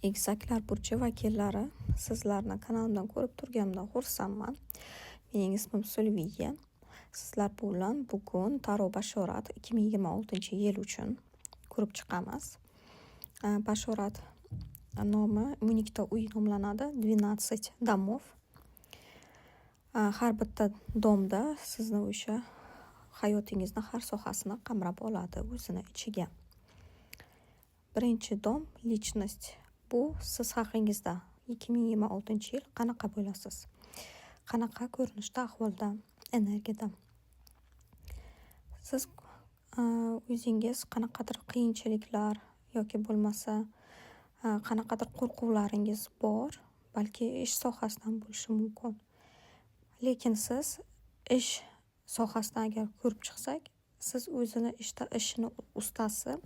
Egizaklar burchi vakillari, sizlarni kanalimdan ko'rib turganimdan xursandman. Mening ismim Sulviya. Sizlar bilan bugun Taro Bashorat 2026-yil uchun ko'rib chiqamiz. Bashorat nomi unikda uy nomlanadi. 12 domov. Har bitta domda sizni o'sha hayotingizni har sohasini qamrab oladi o'zini ichiga. Birinchi dom lichnost. Bu siz haqingizda 2026-yil qanaqa bo'lasiz? Qanaqa ko'rinishda, ahvolda, energiyada? Siz o'zingiz qanaqadir qiyinchiliklar yoki bo'lmasa qanaqadir qo'rquvlaringiz bor, balki ish sohasidan bo'lishi mumkin. Lekin siz ish sohasidan agar ko'rib chiqsak, siz ishini ustasi,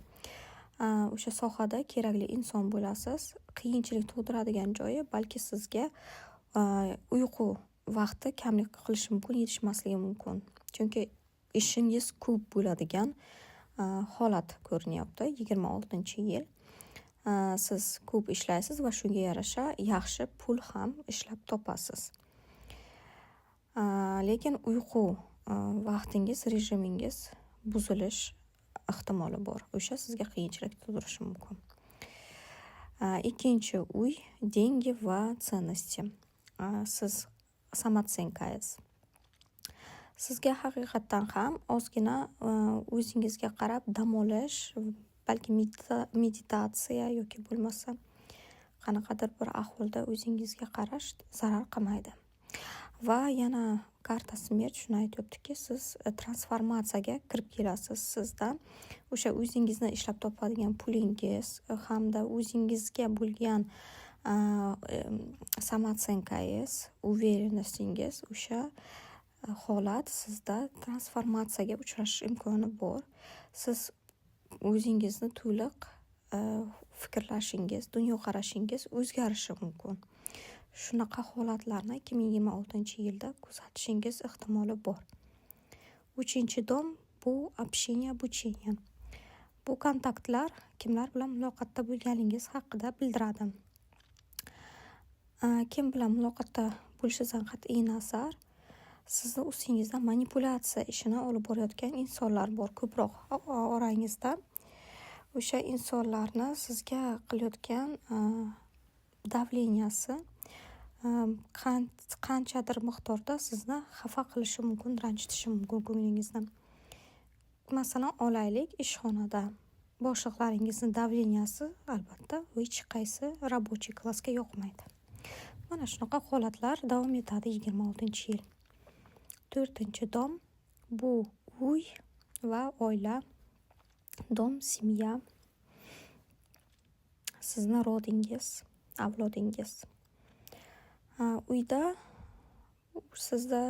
o'sha sohada kerakli inson bo'lasiz. Qiyinchilik tug'diradigan joyi balki sizga uyqu vaqti kamlik qilishi mumkin, yetishmasligi mumkin. Chunki ishingiz ko'p bo'ladigan holat ko'rinyapti 26-yil. Siz ko'p ishlaysiz va shunga yarasha yaxshi pul ham ishlab topasiz. Lekin uyqu vaqtingiz, rejimingiz buzilish ehtimoli bor. O'sha sizga qiyinchilik tug'dirishi mumkin. Ikkinchi uy dengi va ценности. Siz samatsenkaysiz. Sizga haqiqatdan ham ozgina o'zingizga qarab dam olish, balki meditatsiya yoki bo'lmasa qanaqadir bir ahvolda o'zingizga qarash zarar qilmaydi. Va yana karta smert shuni aytyaptiki, siz transformatsiyaga kirib kelasiz. Sizda o'sha o'zingizni ishlab topadigan pulingiz hamda o'zingizga bo'lgan samatsenkangiz, uverенностьingiz, o'sha holat sizda transformatsiyaga uchrash imkoni bor. Siz o'zingizni to'liq fikrlashingiz, dunyoqarashingiz o'zgarishi mumkin. Shunaqa holatlarni 2026-yilda kuzatishingiz ehtimoli bor. 3-dom bu общение, обучение. Bu kontaktlar kimlar bilan muloqotda bo'lganingiz haqida bildiradi. Kim bilan muloqotda bo'lishingizdan qat'iy nazar, sizni ustingizda manipulyatsiya ishini olib borayotgan insonlar bor ko'proq orangizda. O'sha insonlarni sizga qilayotgan davleniyasi qanchadir miqdorda sizni xafa qilishi mumkin, ranjitishi mumkin ko'nglingizni. Masalan, olaylik, ishxonada boshliqlaringizni davleniyasi albatta hech qaysi рабочий klassga yoqmaydi. Mana shunaqa holatlar davom etadi 26-yil. 4-dom bu uy va oila, dom, семья. Sizni rodingiz, avlodingiz. Uyda sizda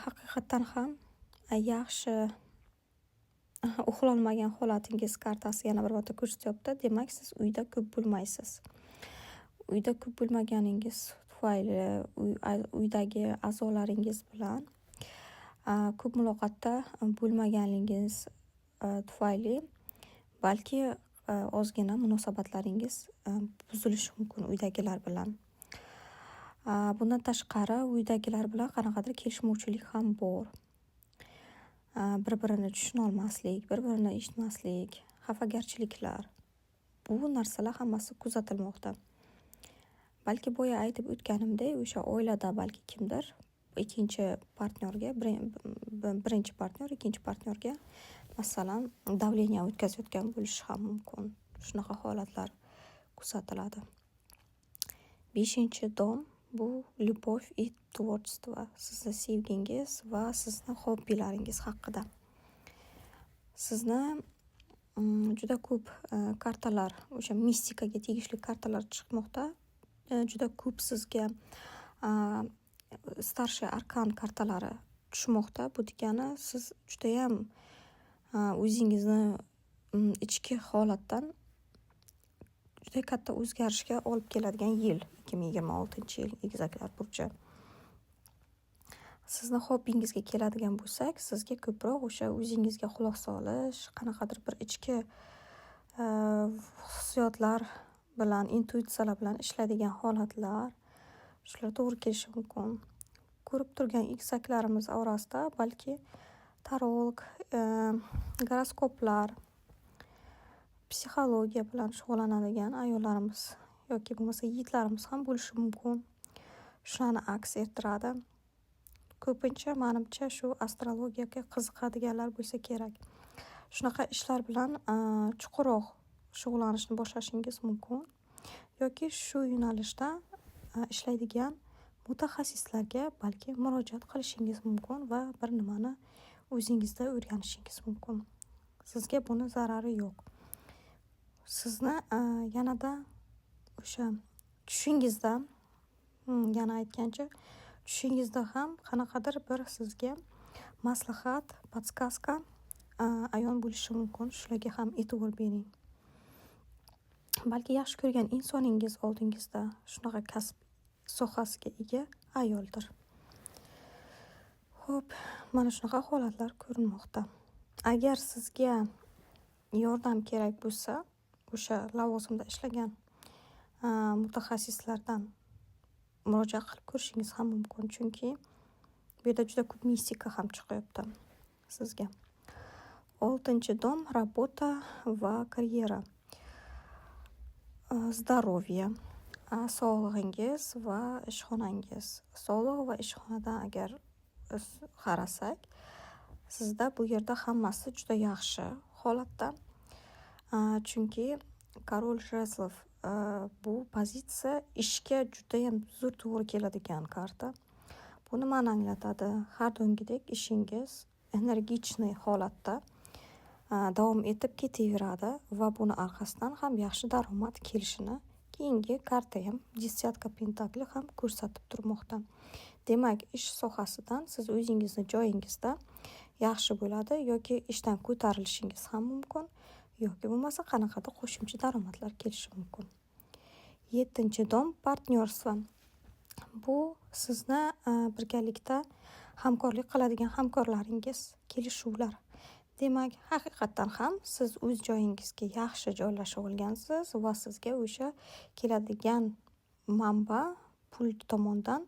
haqiqatdan ham yaxshi uxlolmagan holatingiz kartasi yana bir marta ko'rsatyapti. Demak, siz uyda ko'p bo'lmaysiz. Uyda ko'p bo'lmaganingiz tufayli uydagi a'zolaringiz bilan ko'p muloqotda bo'lmaganingiz tufayli balki ozgina munosabatlaringiz buzilishi mumkin uydagilar bilan. Bundan tashqari uydagilar bilan qanaqadir kelishmovchilik ham bor. Bir-birini tushuna olmaslik, bir-birini eshitmaslik, xafagarchiliklar. Bu narsalar hammasi kuzatilmoqda. Balki boya aytib o'tganimdek, o'sha oilada balki kimdir birinchi partnyor ikkinchi partnyorga masalan davleniya o'tkazayotgan bo'lishi ham mumkin. Shunaqa holatlar kuzatiladi. 5-dom bu любовь и творчество. Sizni sevgingiz va sizni hobbilaringiz haqida. Sizni juda ko'p kartalar, o'sha mistikaga tegishli kartalar chiqmoqda. Juda ko'p sizga starshий arkan kartalari tushmoqda. Bu degani siz juda ham o'zingizni ichki holatdan juda katta o'zgarishga olib keladigan yil 2026-yil egizaklar burchi. Sizni hobbingizga keladigan bo'lsak, sizga ko'proq o'sha o'zingizga quloq solish, qanaqadir bir ichki hissiyotlar bilan, intuitsiyalar bilan ishlaydigan holatlar, shular to'g'ri kelishi mumkin. Ko'rib turgan egizaklarimiz orasida balki tarolog, goroskoplar, psixologiya bilan shug'ullanadigan ayollarimiz yoki bo'lmasa yigitlarimiz ham bo'lishi mumkin. Shularni aks ettiradi. Ko'pincha menimcha shu astrologiyaga qiziqadiganlar bo'lsa kerak. Shunaqa ishlar bilan chuqurroq shug'ullanishni boshlashingiz mumkin yoki shu yo'nalishda ishlaydigan mutaxassislarga balki murojaat qilishingiz mumkin va bir nimani o'zingizda o'rganishingiz mumkin. Sizga buni zarari yo'q. Sizni yanada o'sha tushingizda, yana aytgancha, tushingizda ham qanaqadir bir sizga maslahat, podskaska ayon bo'lishi mumkin. Shularga ham e'tibor bering. Balki yaxshi ko'rgan insoningiz oldingizda shunaqa kasb sohasiga ega ayoldir. Xo'p, mana shunaqa holatlar ko'rinmoqda. Agar sizga yordam kerak bo'lsa, o'sha lavozimda ishlagan mutaxassislardan murojaat qilib ko'rishingiz ham mumkin, chunki bu yerda juda ko'p mistika ham chiqyapti sizga. 6-dom работа va karyera. Здоровье, sog'lig'ingiz va ishxonangiz. Sog'liq va ishxonadan agar qarasak, sizda bu yerda hammasi juda yaxshi holatda. Chunki Korol Jezlov bu pozitsiya ishga juda ham zo'r to'g'ri keladigan karta. Bu nimani anglatadi? Har doimgidek ishingiz energichniy holatda davom etib ketaveradi va buni orqasidan ham yaxshi daromad kelishini keyingi karta ham desyatka pentakli ham ko'rsatib turmoqda. Demak, ish sohasidan siz o'zingizni joyingizda yaxshi bo'ladi yoki ishdan ko'tarilishingiz ham mumkin yoki bo'lmasa qanaqadir qo'shimcha daromadlar kelishi mumkin. 7-dom partnyorstvo. Bu sizni birgalikda hamkorlik qiladigan hamkorlaringiz, kelishuvlar. Demak, haqiqatan ham siz o'z joyingizga yaxshi joylashib olgansiz va sizga o'sha keladigan manba pul tomondan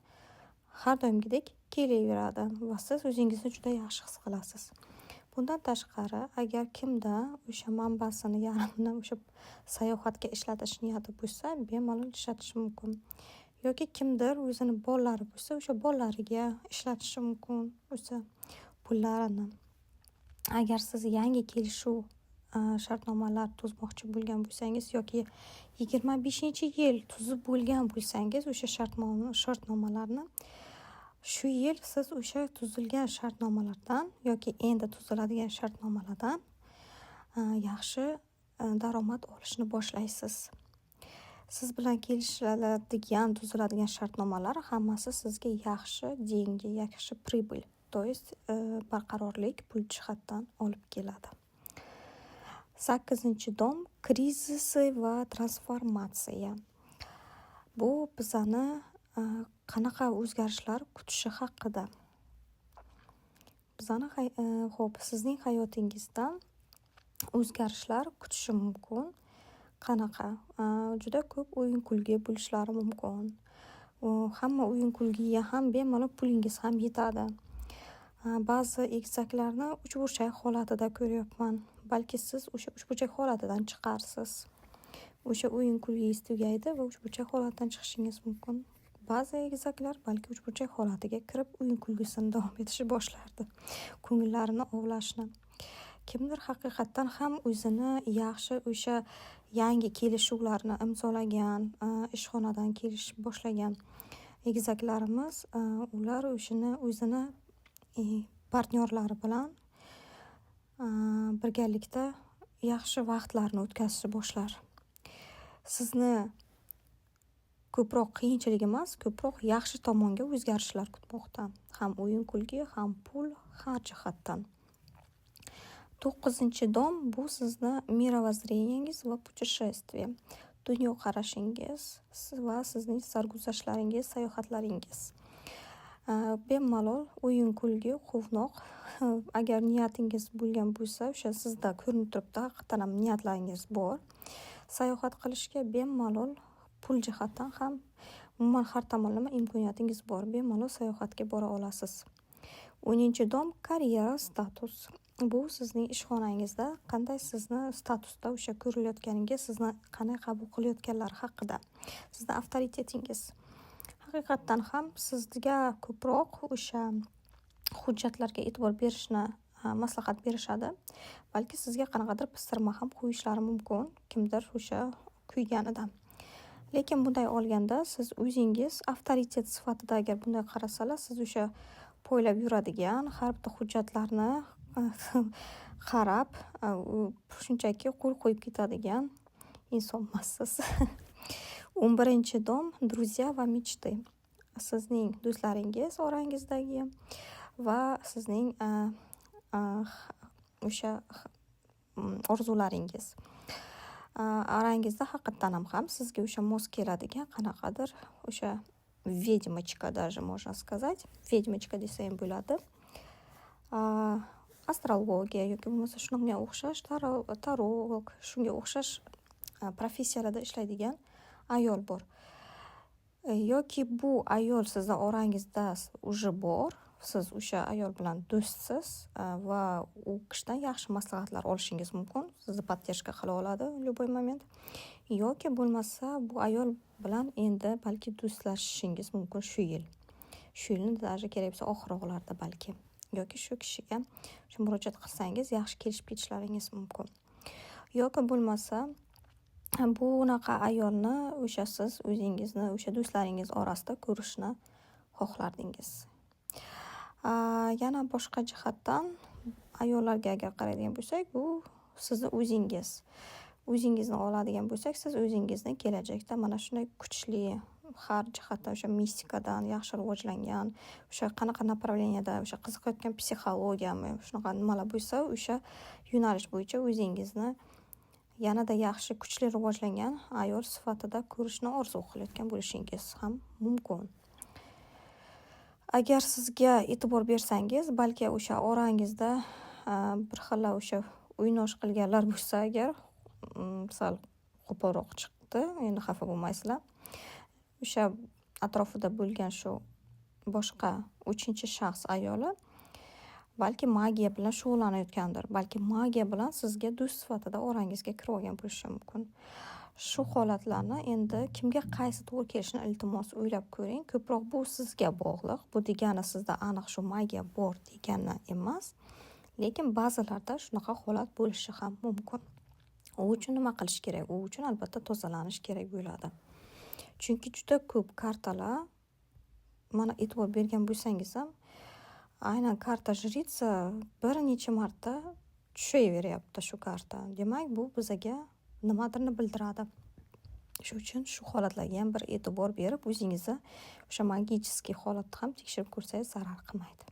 har doimgidek kelaveradi va siz o'zingizni juda yaxshi his qilasiz. Bundan tashqari, agar kimda o'sha manbasini yarmini o'sha sayohatga ishlatish niyati bo'lsa, bemalol ishlatishi mumkin. Yoki kimdir o'zini bolalari bo'lsa, o'sha bolalariga ishlatishi mumkin o'sha pullarini. Agar siz yangi kelishuv shartnomalar tuzmoqchi bo'lgan bo'lsangiz yoki 25-yil tuzib bo'lgan bo'lsangiz, o'sha shartnomalarni shu yil siz o'sha tuzilgan shartnomalardan yoki endi tuziladigan shartnomalardan yaxshi daromad olishni boshlaysiz. Siz bilan kelishiladigan, tuziladigan shartnomalar hammasi sizga yaxshi dengi, yaxshi pribul, to есть barqarorlik pul jihatdan olib keladi. 8-dom krizisi va transformatsiya. Bu bizani qanaqa o'zgarishlar kutishi haqida. Bizani xo'p, sizning hayotingizda o'zgarishlar kutishi mumkin. Qanaqa? Juda ko'p o'yin-kulgi bo'lishlari mumkin. Hamma o'yin-kulgiga ham bemalol pulingiz ham yetadi. Ba'zi egizaklarni uchburchak holatida ko'ryapman. Balki siz o'sha uchburchak holatidan chiqarsiz. O'sha o'yin-kulgingiz tugaydi va uchburchak holatdan chiqishingiz mumkin. Ba'zi egizaklar balki uchburchak holatiga kirib o'yin-kulgisini davom etishni boshlardi. Ko'ngillarini ovlashni. Kimdir haqiqatan ham o'zini yaxshi o'sha yangi kelishuvlarni imzolagan, ishxonadan kelish boshlagan egizaklarimiz, ular o'zini partnyorlari bilan birgalikda yaxshi vaqtlarni o'tkazishni boshlar. Sizni ko'proq qiyinchilik emas, ko'proq yaxshi tomonga o'zgarishlar kutmoqda. Ham o'yin-kulgi, ham pul, har jihatdan. 9-dom bu sizni mirovozзрениеңiz va путешествие. Dunyo qarashingiz va sizning sarguzashtlaringiz, sayohatlaringiz. Bemalol o'yin-kulgi, quvnoq agar niyatingiz bo'lgan bo'lsa, o'sha sizda ko'rinib turibdi, haqiqatan ham niyatlaringiz bor. Sayohat qilishga bemalol pul jihatdan ham, umuman har tomonlama imkoniyatingiz bor. Bemalol sayohatga bora olasiz. 10-dom karyera status. Bu sizning ishxonangizda qanday sizni statusda o'sha ko'rilayotganiga, sizni qanday qabul qilayotganlari haqida. Sizning avtoritetingiz. Haqiqatan ham sizga ko'proq o'sha hujjatlarga e'tibor berishni maslahat berishadi. Balki sizga qanaqadir pistirma ham qo'yishlari mumkin, kimdir o'sha kuyganida. Lekin bunday olganda siz o'zingiz avtoritet sifatida agar bunday qarasalar, siz o'sha poylab yuradigan har bitta hujjatlarni qarab, shunchaki qo'l qo'yib ketadigan inson emassiz. 11-dom друзья va mechты. Sizning do'stlaringiz orangizdagi va sizning o'sha orzularingiz orangizda haqiqatan ham sizga o'sha mos keladigan qanaqadir o'sha ведьмочка даже можно сказать. Ведьмочка desa ham bo'ladi. Astrologiya yoki bo'lmasa shunga o'xshash tarolog, shunga o'xshash professiyalarda ishlaydigan ayol bor. Yoki bu ayol sizning orangizda уже bor, siz o'sha ayol bilan do'stsiz va u kishidan yaxshi maslahatlar olishingiz mumkin. Sizni поддержка qila oladi любой moment. Yoki bo'lmasa bu ayol bilan endi balki do'stlashishingiz mumkin shu yil. Shu yilning даже kerak bo'lsa oxirroqlarda balki. Yoki shu kishiga murojaat qilsangiz yaxshi kelishib ketishlaringiz mumkin. Yoki bo'lmasa bunaqa ayolni o'sha siz o'zingizni o'sha do'stlaringiz orasida ko'rishni xohlardingiz. Yana boshqa jihatdan ayollarga agar qaraydigan bo'lsak, bu sizni o'zingizni oladigan bo'lsak, siz o'zingizni kelajakda mana shunday kuchli har jihatdan o'sha mistikadan yaxshi rivojlangan, o'sha qanaqa направленияda o'sha qiziqayotgan psixologiyami, shunaqa nimalar bo'lsa, o'sha yo'nalish bo'yicha o'zingizni yanada yaxshi kuchli rivojlangan ayol sifatida ko'rishni orzu qilayotgan bo'lishingiz ham mumkin. Agar sizga e'tibor bersangiz, balki o'sha orangizda bir xil o'sha o'ynosh qilganlar bo'lsa agar, sal qo'polroq chiqdi, endi xafa bo'lmaysizlar. O'sha atrofida bo'lgan shu boshqa 3-shaxs ayoli balki magiya bilan shug'ullanayotgandir. Balki magiya bilan sizga do'st sifatida orangizga kirib olgan bo'lishi mumkin. Shu holatlarni endi kimga qaysi to'g'ri kelishini iltimos o'ylab ko'ring. Ko'proq bu sizga bog'liq. Bu degani sizda aniq shu magiya bor degani emas. Lekin ba'zilarda shunaqa holat bo'lishi ham mumkin. U uchun nima qilish kerak? U uchun albatta tozalanish kerak bo'ladi. Chunki juda ko'p kartalar, mana e'tibor bergan bo'lsangiz ham, aynan karta jritsa bir necha marta tushaveryapti shu karta. Demak, bu bizga nimadirni bildiradi. Shu uchun shu holatlarga ham bir e'tibor berib, o'zingizni o'sha magiический holatni ham tekshirib ko'rsangiz zarar qilmaydi.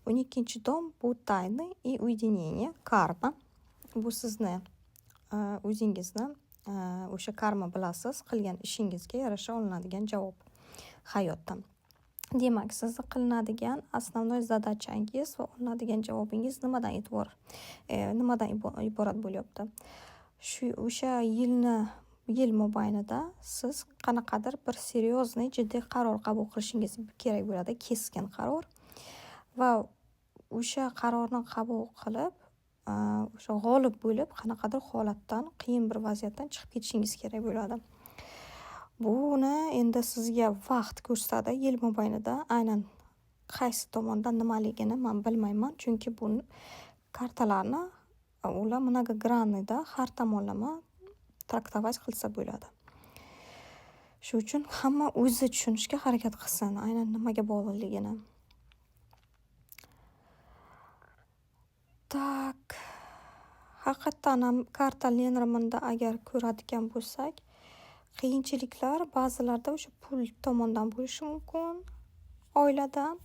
12-dom bu tayna и уединение, karma. Bu sizni o'zingizni o'sha karma bilasiz, qilgan ishingizga yarasha olinadigan javob hayotdan. Demak, sizni qilinadigan основной задачangiz va olinadigan javobingiz nimadan iborat bo'lyapti? O'sha yil mobaynida siz qanaqadir bir серьезный, jiddiy qaror qabul qilishingiz kerak bo'ladi, keskin qaror. Va o'sha qarorni qabul qilib, o'sha g'olib bo'lib, qanaqadir holatdan, qiyin bir vaziyatdan chiqib ketishingiz kerak bo'ladi. Buni endi sizga vaqt ko'rsatadi. Yil mobaynida aynan qaysi tomondan nimaligini men bilmayman, chunki bu kartalarni ular mnoгогранныйda har tomonlama traktovать qilsa bo'ladi. Shu uchun hamma o'zi tushunishga harakat qilsin, aynan nimaga bog'liqligini. Tak, haqiqatan ham karta Lenormandda agar ko'radigan bo'lsak, qiyinchiliklar ba'zilarda o'sha pul tomondan bo'lishi mumkin, oiladan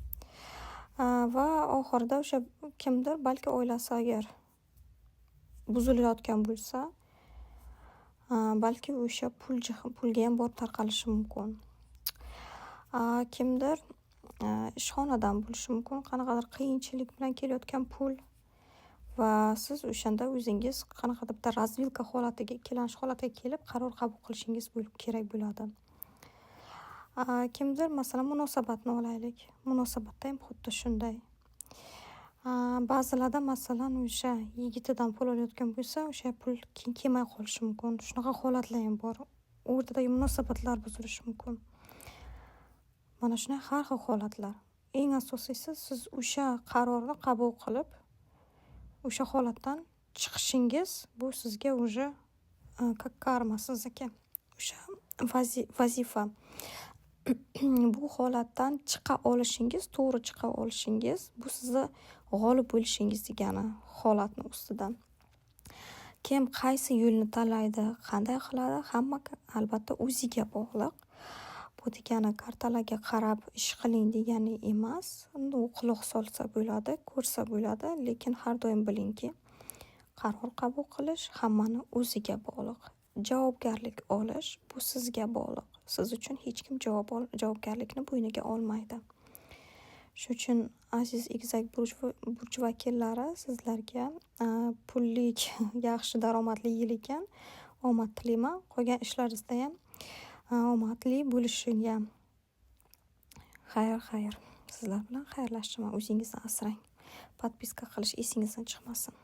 va oxirida o'sha kimdir balki oilasi agar buzilayotgan bo'lsa, balki o'sha pulga ham borib tarqalishi mumkin. Kimdir ishxonadan bo'lishi mumkin, qanaqadir qiyinchilik bilan kelayotgan pul va siz o'shanda o'zingiz qanaqadir bitta razvilka holatiga, ikkilanish holatiga kelib qaror qabul qilishingiz kerak bo'ladi. Kimdir masalan munosabatni olaylik. Munosabatda ham xuddi shunday. Ba'zilarda masalan o'sha yigitidan pul olayotgan bo'lsa, o'sha pul keyin kelmay qolishi mumkin. Shunaqa holatlar ham bor. O'rtadagi munosabatlar buzilishi mumkin. Mana shunday har xil holatlar. Eng asosiysi siz o'sha qarorni qabul qilib, o'sha holatdan chiqishingiz bu sizga уже как karma sizniki. O'sha vazifa. Bu holatdan chiqa olishingiz, to'g'ri chiqa olishingiz, bu sizni g'olib bo'lishingiz degani holatni ustidan. Kim qaysi yo'lni tanlaydi, qanday qiladi, hamma albatta o'ziga bog'liq. Bu degani kartalarga qarab ish qiling degani emas. Unda quloq solsa bo'ladi, ko'rsa bo'ladi, lekin har doim bilingki, qaror qabul qilish hammani o'ziga bog'liq. Javobgarlik olish bu sizga bog'liq. Siz uchun hech kim javobgarlikni bo'yniga olmaydi. Shuning uchun aziz egizak burch vakillari, sizlarga pullik, yaxshi daromadli yil ekan. Omad tilayman. Qolgan ishlaringizda ham omadli bo'lishiga. Xayr. Sizlar bilan xayrlashaman. O'zingizni asrang. Podpiska qilish esingizdan chiqmasin.